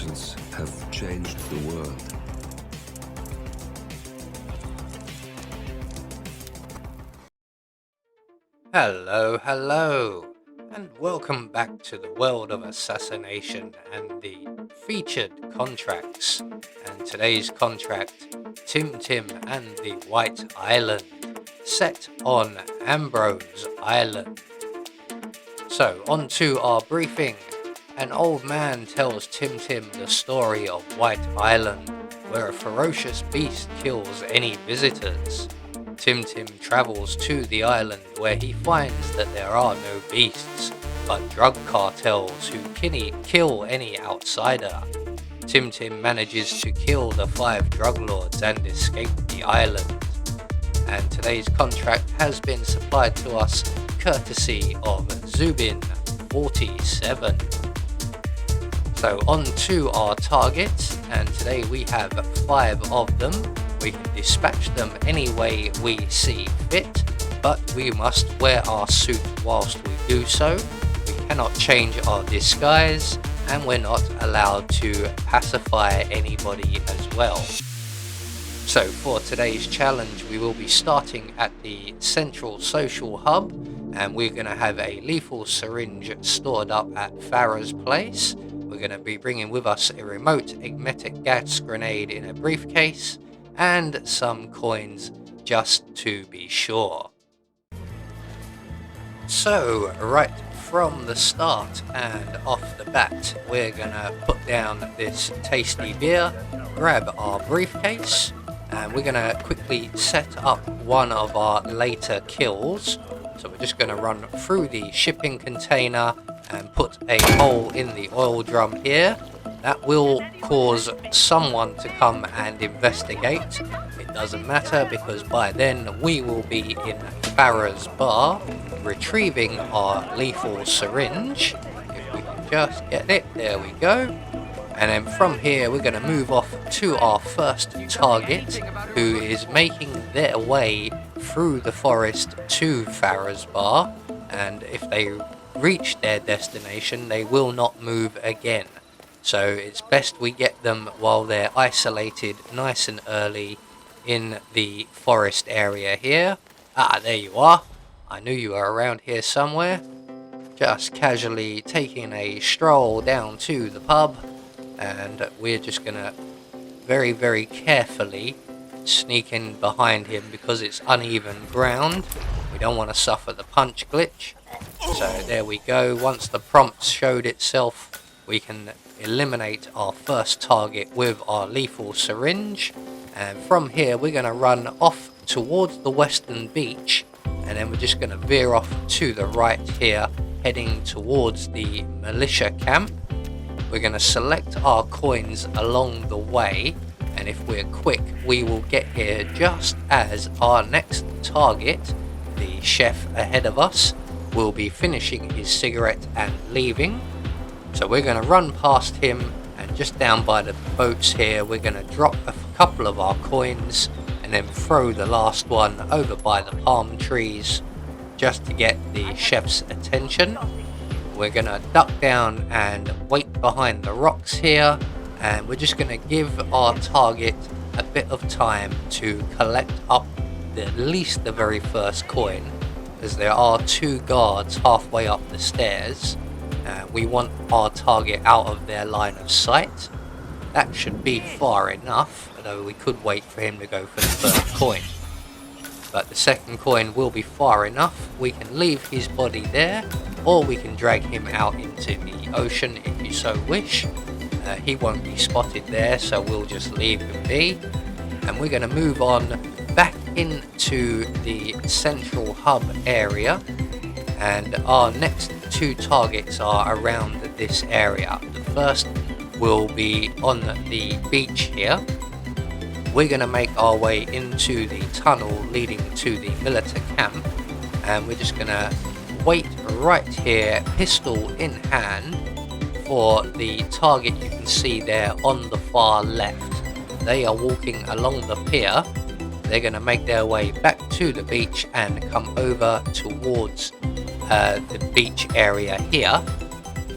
inventions have changed the world. Hello, and welcome back to the world of assassination and the featured contracts. And today's contract, Timtim and the White Island, set on Ambrose Island. So, on to our briefing. An old man tells Timtim the story of White Island, where a ferocious beast kills any visitors. Timtim travels to the island where he finds that there are no beasts, but drug cartels who kill any outsider. Timtim manages to kill the 5 drug lords and escape the island. And today's contract has been supplied to us courtesy of Zubin 47. So on to our targets, and today we have 5 of them. We can dispatch them any way we see fit, but we must wear our suit whilst we do so. We cannot change our disguise, and we're not allowed to pacify anybody as well. So for today's challenge, we will be starting at the Central Social Hub, and we're going to have a lethal syringe stored up at Farah's place. We're going to be bringing with us a remote magnetic gas grenade in a briefcase, and some coins just to be sure. So right from the start and off the bat, we're gonna put down this tasty beer, grab our briefcase, and we're gonna quickly set up one of our later kills. So we're just gonna run through the shipping container and put a hole in the oil drum here. That will cause someone to come and investigate. It doesn't matter, because by then we will be in Farah's bar retrieving our lethal syringe. If we can just get it, there we go. And then from here we're going to move off to our first target, who is making their way through the forest to Farah's bar. And if they reach their destination, they will not move again. So it's best we get them while they're isolated nice and early in the forest area here. Ah, there you are. I knew you were around here somewhere. Just casually taking a stroll down to the pub, and we're just gonna very, very carefully sneak in behind him because it's uneven ground. We don't want to suffer the punch glitch. So there we go. Once the prompt showed itself, we can eliminate our first target with our lethal syringe, and from here we're going to run off towards the western beach, and then we're just going to veer off to the right here, heading towards the militia camp. We're going to select our coins along the way, and if we're quick we will get here just as our next target, the chef ahead of us, will be finishing his cigarette and leaving. So we're going to run past him, and just down by the boats here we're going to drop a couple of our coins and then throw the last one over by the palm trees just to get the chef's attention. We're going to duck down and wait behind the rocks here, and we're just going to give our target a bit of time to collect up at least the very first coin, as there are 2 guards halfway up the stairs. We want our target out of their line of sight. That should be far enough, although we could wait for him to go for the first coin. But the second coin will be far enough. We can leave his body there, or we can drag him out into the ocean if you so wish. He won't be spotted there, so we'll just leave him be. And we're going to move on back into the central hub area, and our next 2 targets are around this area. The first will be on the beach here. We're going to make our way into the tunnel leading to the militia camp, and we're just going to wait right here, pistol in hand, for the target you can see there on the far left. They are walking along the pier. They're going to make their way back to the beach and come over towards the beach area here.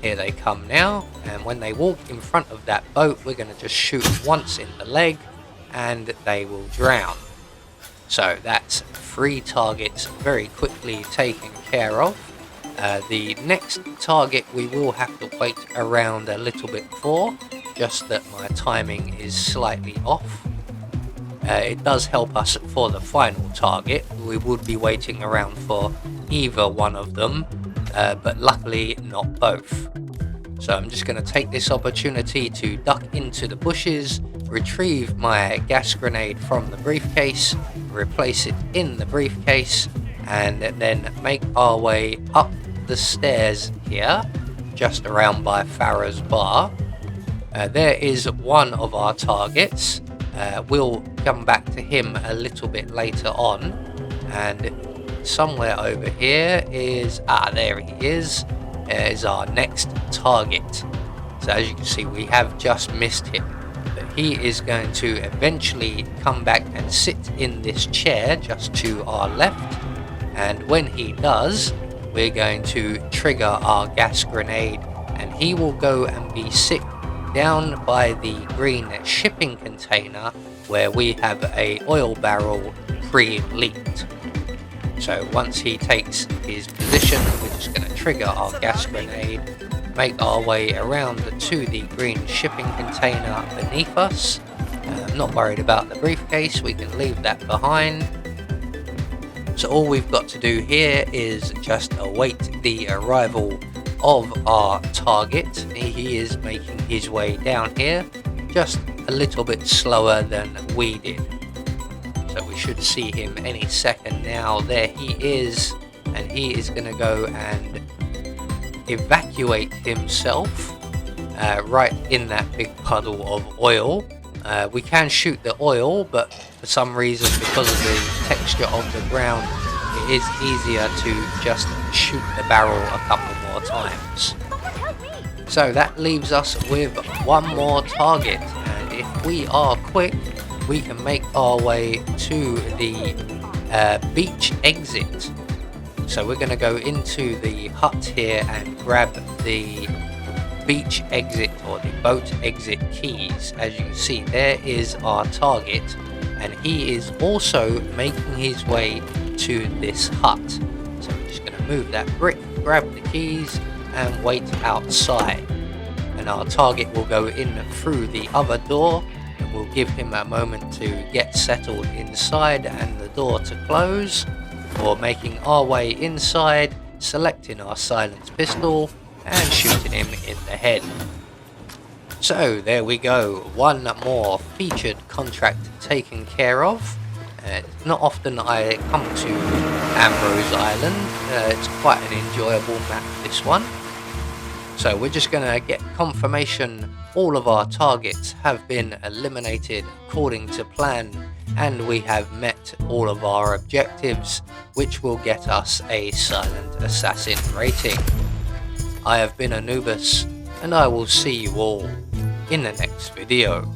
Here they come now, and when they walk in front of that boat, we're going to just shoot once in the leg and they will drown. So that's 3 targets very quickly taken care of. The next target we will have to wait around a little bit for, just that my timing is slightly off. It does help us for the final target. We would be waiting around for either one of them, but luckily not both. So I'm just going to take this opportunity to duck into the bushes, retrieve my gas grenade from the briefcase, replace it in the briefcase, and then make our way up the stairs here, just around by Farah's bar. There is one of our targets. We'll come back to him a little bit later on, and somewhere over here is there he is our next target. So as you can see, we have just missed him, but he is going to eventually come back and sit in this chair just to our left, and when he does, we're going to trigger our gas grenade and he will go and be sick down by the green shipping container where we have a oil barrel pre-leaked. So once he takes his position, we're just going to trigger our gas grenade, make our way around to the green shipping container beneath us. I'm not worried about the briefcase, we can leave that behind. So all we've got to do here is just await the arrival of our target. He is making his way down here, just a little bit slower than we did. So we should see him any second now. There he is, and he is going to go and evacuate himself right in that big puddle of oil. We can shoot the oil, but for some reason, because of the texture of the ground, it is easier to just shoot the barrel a couple more times. So that leaves us with one more target, and if we are quick, we can make our way to the beach exit. So we're going to go into the hut here and grab the beach exit or the boat exit keys. As you can see, there is our target, and he is also making his way to this hut. So we're just going to move that brick, grab the keys and wait outside, and our target will go in through the other door, and we'll give him a moment to get settled inside and the door to close, or making our way inside, selecting our silenced pistol and shooting him in the head. So there we go, one more featured contract taken care of. Not often I come to Ambrose Island, it's quite an enjoyable map, this one. So we're just going to get confirmation all of our targets have been eliminated according to plan, and we have met all of our objectives, which will get us a Silent Assassin rating. I have been Anubis, and I will see you all in the next video.